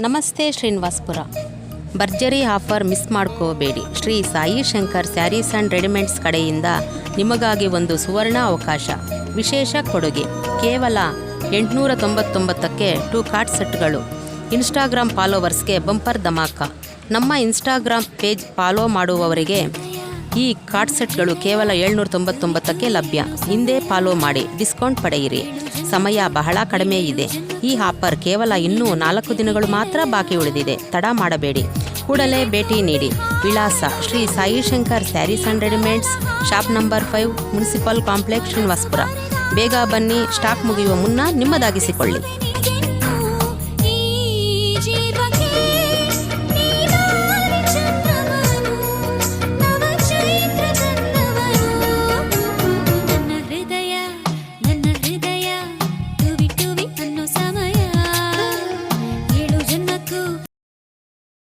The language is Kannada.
ನಮಸ್ತೆ ಶ್ರೀನಿವಾಸ್ಪುರ. ಭರ್ಜರಿ ಆಫರ್ ಮಿಸ್ ಮಾಡ್ಕೋಬೇಡಿ. ಶ್ರೀ ಸಾಯಿ ಶಂಕರ್ ಸ್ಯಾರೀಸ್ ಆ್ಯಂಡ್ ರೆಡಿಮೇಡ್ಸ್ ಕಡೆಯಿಂದ ನಿಮಗಾಗಿ ಒಂದು ಸುವರ್ಣ ಅವಕಾಶ. ವಿಶೇಷ ಕೊಡುಗೆ ಕೇವಲ 899ಕ್ಕೆ 2 ಕಾರ್ಡ್ ಸೆಟ್ಗಳು. ಇನ್ಸ್ಟಾಗ್ರಾಮ್ ಫಾಲೋವರ್ಸ್ಗೆ ಬಂಪರ್ ಧಮಾಕ. ನಮ್ಮ ಇನ್ಸ್ಟಾಗ್ರಾಮ್ ಪೇಜ್ ಫಾಲೋ ಮಾಡುವವರಿಗೆ ಈ ಕಾರ್ಡ್ ಸೆಟ್ಗಳು ಕೇವಲ 799ಕ್ಕೆ ಲಭ್ಯ. ಹಿಂದೆ ಫಾಲೋ ಮಾಡಿ ಡಿಸ್ಕೌಂಟ್ ಪಡೆಯಿರಿ. ಸಮಯ ಬಹಳ ಕಡಿಮೆ ಇದೆ. ಈ ಆಫರ್ ಕೇವಲ ಇನ್ನೂ 4 ದಿನಗಳು ಮಾತ್ರ ಬಾಕಿ ಉಳಿದಿದೆ. ತಡ ಮಾಡಬೇಡಿ, ಕೂಡಲೇ ಭೇಟಿ ನೀಡಿ. ವಿಳಾಸ Shri Sai Shankar saris and readymades, shop number 5, municipal complex, Srinivaspur. ಬೇಗ ಬನ್ನಿ, ಸ್ಟಾಕ್ ಮುಗಿಯುವ ಮುನ್ನ ನಿಮ್ಮದಾಗಿಸಿಕೊಳ್ಳಿ.